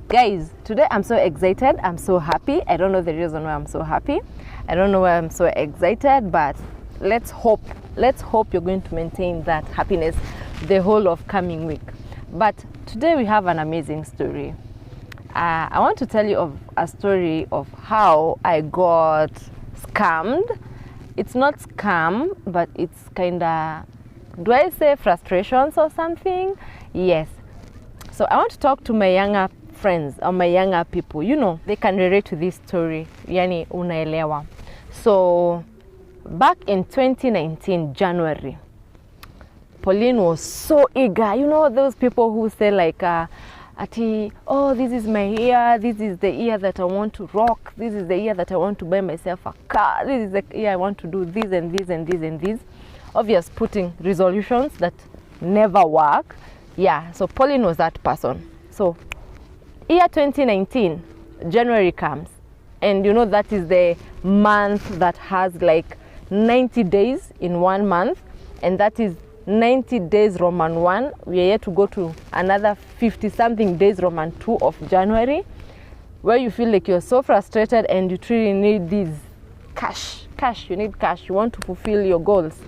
Guys, today I'm so excited. I'm so happy. I don't know the reason why I'm so happy. I don't know why I'm so excited, but let's hope you're going to maintain that happiness the whole of coming week. But today we have an amazing story. I want to tell you of a story of how I got scammed. It's not scam, but it's kind of, do I say frustrations or something? Yes. So I want to talk to my younger friends or my younger people. You know, they can relate to this story. Yani unaelewa. So back in 2019, January, Pauline was so eager. You know, those people who say like, oh, this is my year. This is the year that I want to rock. This is the year that I want to buy myself a car. This is the year I want to do this and this and this and this. Obvious putting resolutions that never work. Yeah, so Pauline was that person. So year 2019, January comes. And you know that is the month that has like 90 days in 1 month. And that is 90 days Roman 1. We are yet to go to another 50 something days Roman 2 of January, where you feel like you're so frustrated and you truly need this cash. You need cash. You want to fulfill your goals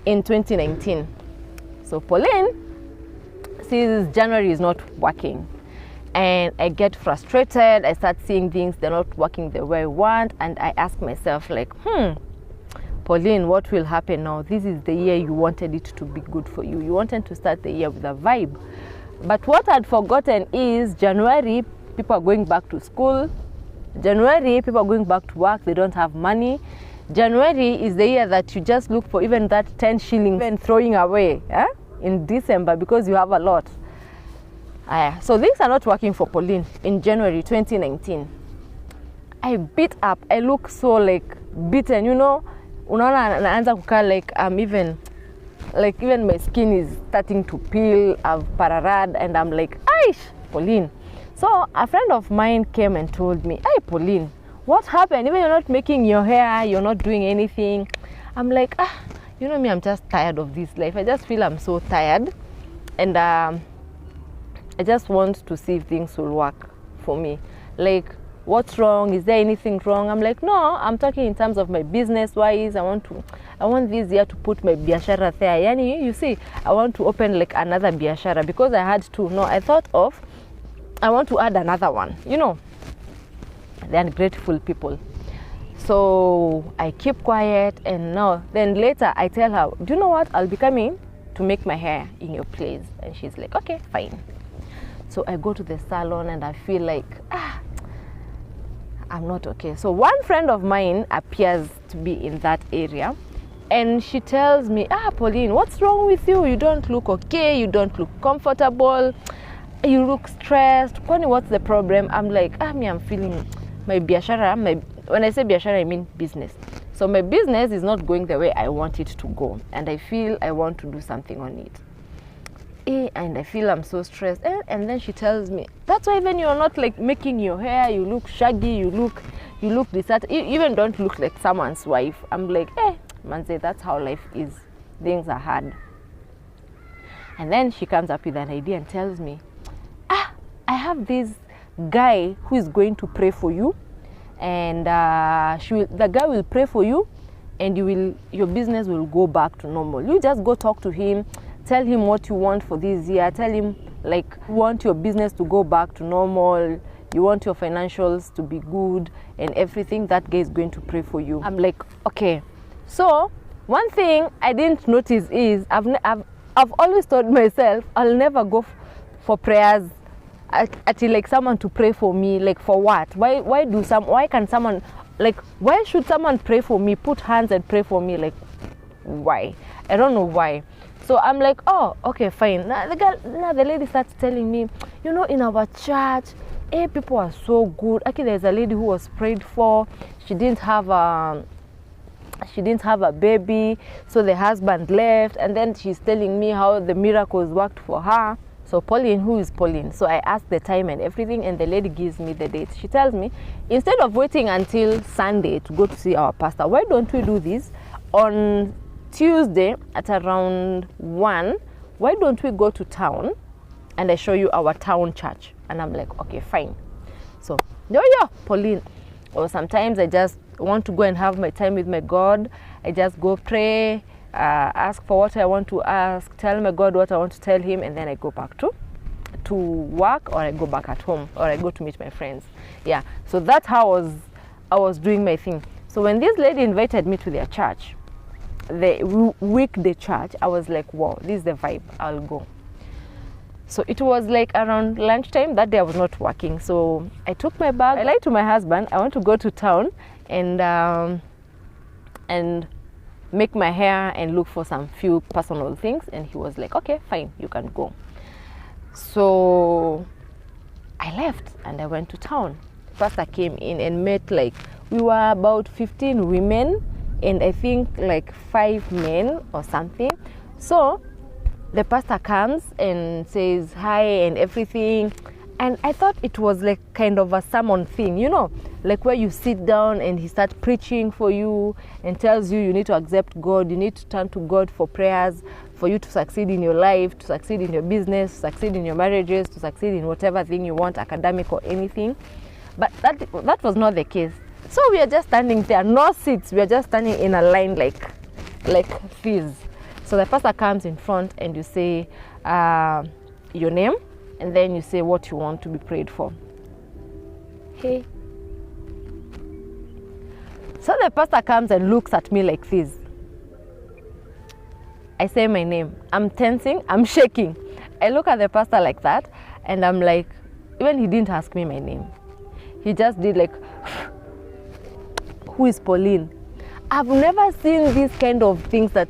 in 2019. So Pauline sees January is not working. And I get frustrated. I start seeing things, they're not working the way I want. And I ask myself like, Pauline, what will happen now? This is the year you wanted it to be good for you. You wanted to start the year with a vibe. But what I'd forgotten is January, people are going back to school. January, people are going back to work. They don't have money. January is the year that you just look for even that 10 shillings and throwing away in December because you have a lot. So things are not working for Pauline in January 2019. I beat up. I look so like beaten, you know. Unaona naanza kukaa like even my skin is starting to peel. I've pararad and I'm like, aish, Pauline. So a friend of mine came and told me, hey Pauline, what happened? Even you're not making your hair, you're not doing anything. I'm like, you know me, I'm just tired of this life. I just feel I'm so tired. And I just want to see if things will work for me. Like, what's wrong? Is there anything wrong? I'm like, no, I'm talking in terms of my business wise. I want this year to put my biashara there. Yani, you see, I want to open like another biashara because I had two. No, I thought of, I want to add another one. You know, they're ungrateful people. So I keep quiet and then later I tell her, do you know what? I'll be coming to make my hair in your place. And she's like, okay, fine. So I go to the salon and I feel like, I'm not okay. So one friend of mine appears to be in that area and she tells me, Pauline, what's wrong with you? You don't look okay. You don't look comfortable. You look stressed. Kwani, what's the problem? I'm like, I'm feeling my biashara. When I say biashara, I mean business. So my business is not going the way I want it to go. And I feel I want to do something on it. And I feel I'm so stressed. And then she tells me, that's why even you're not like making your hair, you look shaggy, you look disheartened, you even don't look like someone's wife. I'm like, manze, that's how life is. Things are hard. And then she comes up with an idea and tells me, I have this guy who is going to pray for you. And the guy will pray for you and your business will go back to normal. You just go talk to him. Tell him what you want for this year. Tell him like you want your business to go back to normal. You want your financials to be good and everything. That guy is going to pray for you. I'm like, okay. So one thing I didn't notice is I've always told myself I'll never go for prayers until like someone to pray for me. Like for what? Why should someone pray for me? Put hands and pray for me. Like why? I don't know why. So I'm like, oh, okay, fine. Now the lady starts telling me, you know, in our church, people are so good. Actually, there's a lady who was prayed for. She didn't have a baby, so the husband left. And then she's telling me how the miracles worked for her. So Pauline, who is Pauline? So I asked the time and everything, and the lady gives me the date. She tells me, instead of waiting until Sunday to go to see our pastor, why don't we do this on Tuesday at around 1? Why don't we go to town and I show you our town church. And I'm like, okay, fine. So, Pauline. Or sometimes I just want to go and have my time with my God. I just go pray, ask for what I want to ask, tell my God what I want to tell him, and then I go back to work, or I go back at home, or I go to meet my friends. Yeah, so that's how I was doing my thing. So when this lady invited me to their church, the weekday church, I was like, wow, this is the vibe, I'll go. So it was like around lunchtime. That day I was not working, so I took my bag. I lied to my husband, I want to go to town and make my hair and look for some few personal things, and he was like, okay, fine, you can go. So I left and I went to town. Pastor came in and met, like, we were about 15 women and I think like 5 men or something. So the pastor comes and says hi and everything, and I thought it was like kind of a sermon thing, you know, like where you sit down and he starts preaching for you and tells you need to accept God, you need to turn to God for prayers, for you to succeed in your life, to succeed in your business, to succeed in your marriages, to succeed in whatever thing you want, academic or anything. But that was not the case. So we are just standing there, no seats, we are just standing in a line like this. So the pastor comes in front and you say your name, and then you say what you want to be prayed for. Hey. So the pastor comes and looks at me like this. I say my name. I'm tensing, I'm shaking. I look at the pastor like that, and I'm like, even he didn't ask me my name. He just did like, who is Pauline? I've never seen these kind of things that,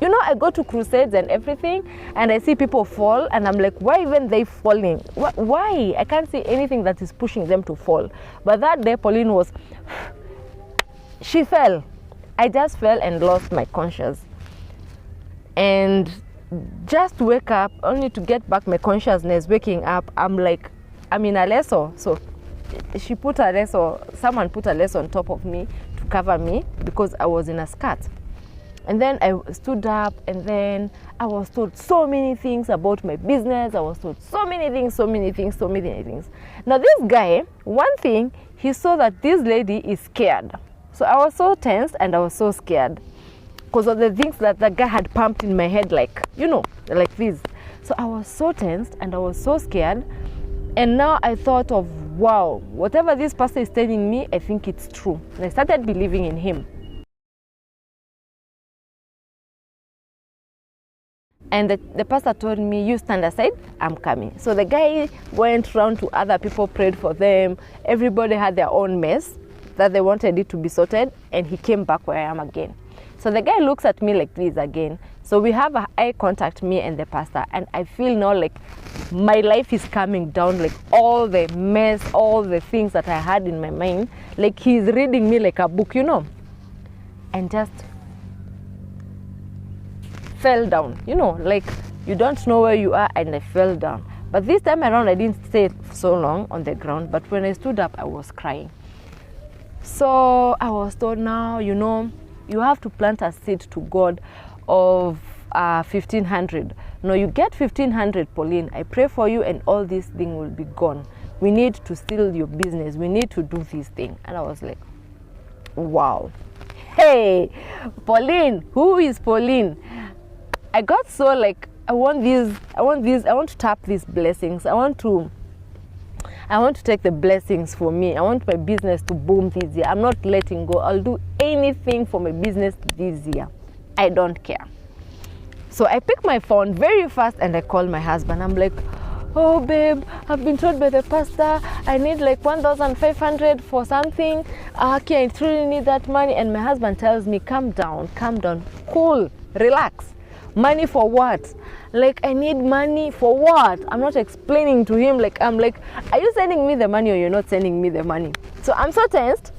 you know, I go to crusades and everything, and I see people fall, and I'm like, why even they falling? Why? I can't see anything that is pushing them to fall. But that day, Pauline was, she fell. I just fell and lost my conscience. And just to wake up, only to get back my consciousness, waking up, I'm like, I'm in a lasso. So she put a lasso, someone put a lasso on top of me to cover me because I was in a skirt. And then I stood up, and then I was told so many things about my business. I was told so many things. Now this guy, one thing, he saw that this lady is scared. So I was so tense and I was so scared because of the things that the guy had pumped in my head, like, you know, like this. So I was so tensed and I was so scared. And now I thought of, wow, whatever this pastor is telling me, I think it's true. And I started believing in him. And the pastor told me, you stand aside, I'm coming. So the guy went around to other people, prayed for them. Everybody had their own mess that they wanted it to be sorted. And he came back where I am again. So the guy looks at me like this again. So we have an eye contact, me and the pastor. And I feel now like my life is coming down, like all the mess, all the things that I had in my mind. Like he's reading me like a book, you know. And just fell down, you know, like you don't know where you are, and I fell down. But this time around I didn't stay so long on the ground, but when I stood up I was crying. So I was told, now, you know, you have to plant a seed to God of 1,500. No, you get 1,500, Pauline, I pray for you and all this thing will be gone. We need to steal your business, we need to do this thing. And I was like, wow, hey, Pauline, who is Pauline? I got so like, I want to tap these blessings. I want to take the blessings for me. I want my business to boom this year. I'm not letting go. I'll do anything for my business this year. I don't care. So I pick my phone very fast and I call my husband. I'm like, oh babe, I've been told by the pastor I need like 1,500 for something. Okay, I truly need that money. And my husband tells me, calm down, cool, relax. Money for what? Like, I need money for what? I'm not explaining to him. Like, I'm like, are you sending me the money or you're not sending me the money? So I'm so tensed.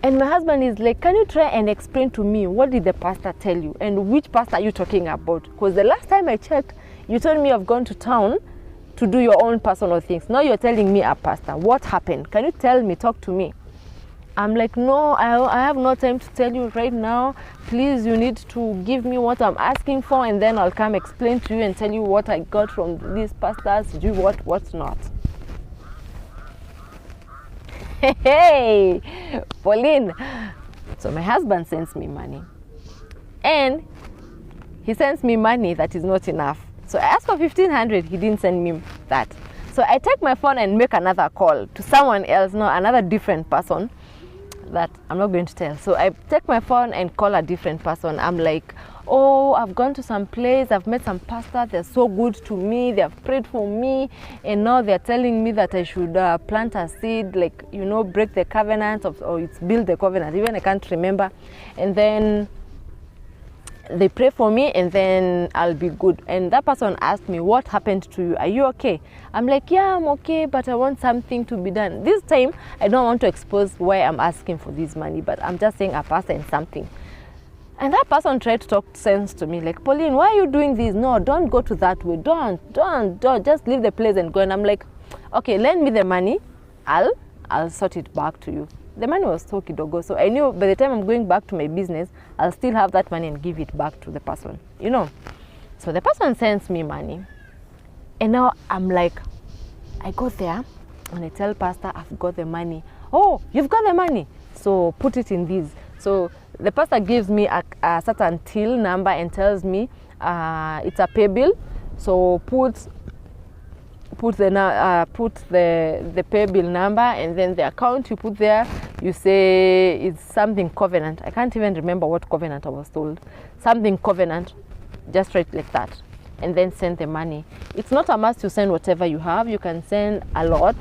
And my husband is like, can you try and explain to me, what did the pastor tell you? And which pastor are you talking about? Because the last time I checked, you told me you've gone to town to do your own personal things. Now you're telling me a pastor. What happened? Can you tell me, talk to me? I'm like, no, I have no time to tell you right now. Please, you need to give me what I'm asking for, and then I'll come explain to you and tell you what I got from these pastors, do what's not. Hey, Pauline. So my husband sends me money, and he sends me money that is not enough. So I asked for 1,500, he didn't send me that. So I take my phone and make another call to someone else, no, another different person that I'm not going to tell. So I take my phone and call a different person. I'm like, oh, I've gone to some place, I've met some pastors, they're so good to me, they have prayed for me, and now they're telling me that I should plant a seed, like, you know, break the covenant or it's build the covenant, even I can't remember. And then they pray for me, and then I'll be good. And that person asked me, what happened to you? Are you okay? I'm like, yeah, I'm okay, but I want something to be done. This time, I don't want to expose why I'm asking for this money, but I'm just saying a person something. And that person tried to talk sense to me, like, Pauline, why are you doing this? No, don't go to that way. Don't. Just leave the place and go. And I'm like, okay, lend me the money. I'll sort it back to you. The money was so kidogo, so I knew by the time I'm going back to my business, I'll still have that money and give it back to the person, you know. So the person sends me money, and now I'm like, I go there and I tell pastor, I've got the money. Oh, you've got the money, so put it in this. So the pastor gives me a certain till number and tells me it's a pay bill, so put the pay bill number, and then the account you put there, you say it's something covenant. I can't even remember what covenant I was told. Something covenant, just write like that, and then send the money. It's not a must to send whatever you have. You can send a lot.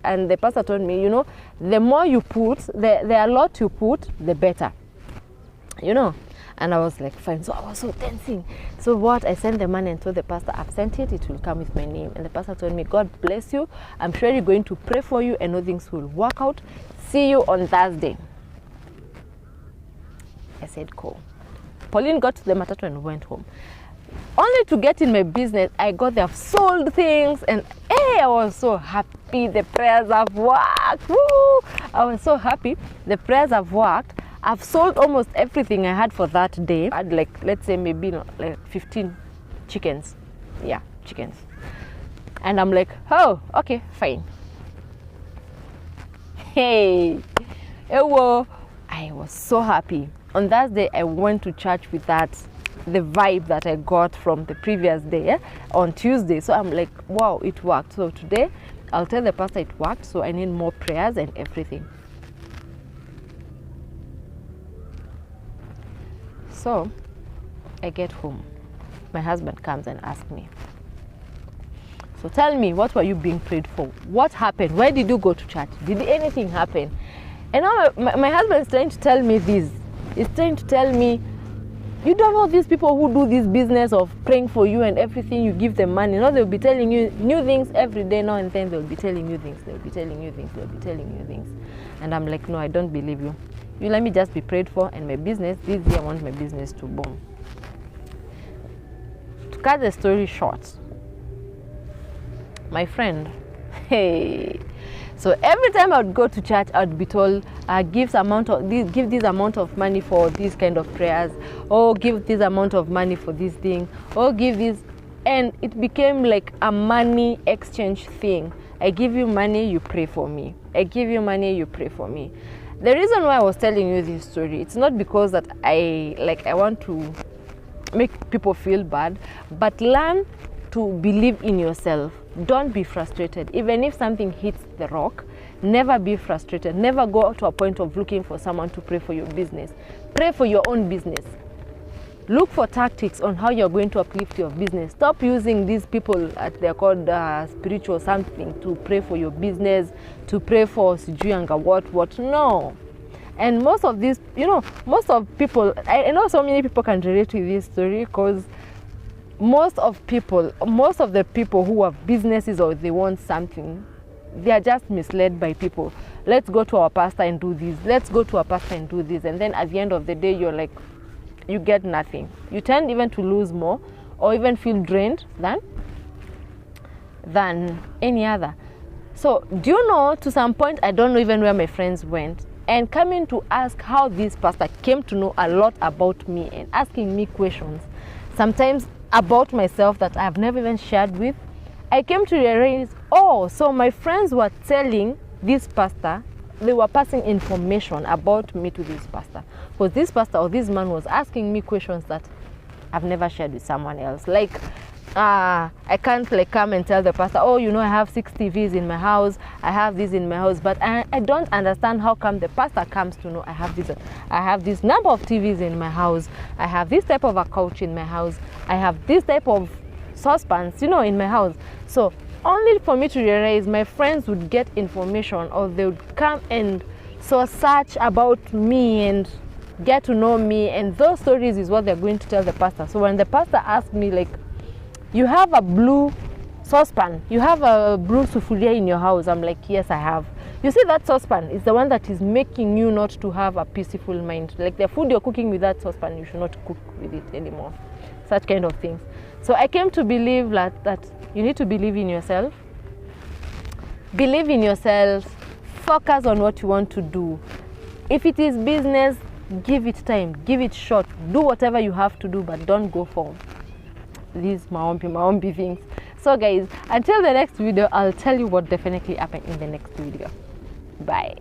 And the pastor told me, you know, the more you put, the a lot you put, the better, you know. And I was like, fine. So I was so tensing. So what? I sent the money and told the pastor, I've sent it. It will come with my name. And the pastor told me, God bless you. I'm sure you're going to pray for you and all things will work out. See you on Thursday. I said, cool. Pauline got to the matatu and went home. Only to get in my business, I got there, I've sold things, and hey, I was so happy. The prayers have worked. Woo! I was so happy. The prayers have worked. I've sold almost everything I had for that day. I had, like, let's say maybe like 15 chickens. Yeah, chickens. And I'm like, oh, okay, fine. Hey, I was so happy. On that day, I went to church with the vibe that I got from the previous day, on Tuesday. So I'm like, wow, it worked. So today, I'll tell the pastor it worked. So I need more prayers and everything. So I get home. My husband comes and asks me, so tell me, what were you being prayed for? What happened? Why did you go to church? Did anything happen? And now my husband is trying to tell me this. He's trying to tell me, you don't know these people who do this business of praying for you and everything, you give them money. Now they'll be telling you new things every day now and then. They'll be telling you things. They'll be telling you things. They'll be telling you things. And I'm like, no, I don't believe you. You let me just be prayed for, and my business, this year I want my business to boom. To cut the story short, my friend, hey, so every time I would go to church, I would be told, give this amount of money for these kind of prayers, or give this amount of money for this thing, or give this, and it became like a money exchange thing. I give you money, you pray for me. I give you money, you pray for me. The reason why I was telling you this story, it's not because that I want to make people feel bad, but learn to believe in yourself. Don't be frustrated. Even if something hits the rock, never be frustrated. Never go to a point of looking for someone to pray for your business. Pray for your own business. Look for tactics on how you're going to uplift your business. Stop using these people, they're called spiritual something, to pray for your business, to pray for what. No. And most of these, most of people, I know so many people can relate to this story, because most of the people who have businesses or they want something, they are just misled by people. Let's go to our pastor and do this. Let's go to our pastor and do this. And then at the end of the day, you're like, you get nothing. You tend even to lose more, or even feel drained than any other. So do you know, to some point, I don't know even where my friends went. and coming to ask how this pastor came to know a lot about me and asking me questions, sometimes about myself that I've never even shared with. I came to realize, oh, so my friends were telling this pastor, they were passing information about me to this pastor. Because this pastor or this man was asking me questions that I've never shared with someone else. Like, I can't like come and tell the pastor, oh, you know, I have 6 TVs in my house, I have this in my house, but I don't understand how come the pastor comes to know I have this number of TVs in my house, I have this type of a couch in my house, I have this type of saucepans, you know, in my house. So only for me to realize my friends would get information, or they would come and search about me and get to know me, and those stories is what they're going to tell the pastor. So when the pastor asked me, like, you have a blue saucepan, you have a blue sufuria in your house, I'm like, yes, I have. You see, that saucepan is the one that is making you not to have a peaceful mind. Like, the food you're cooking with that saucepan, you should not cook with it anymore. Such kind of things. So I came to believe that you need to believe in yourself. Believe in yourself. Focus on what you want to do. If it is business, give it time, give it short. Do whatever you have to do, but don't go for these maombi things. So guys, until the next video, I'll tell you what definitely happened in the next video. Bye.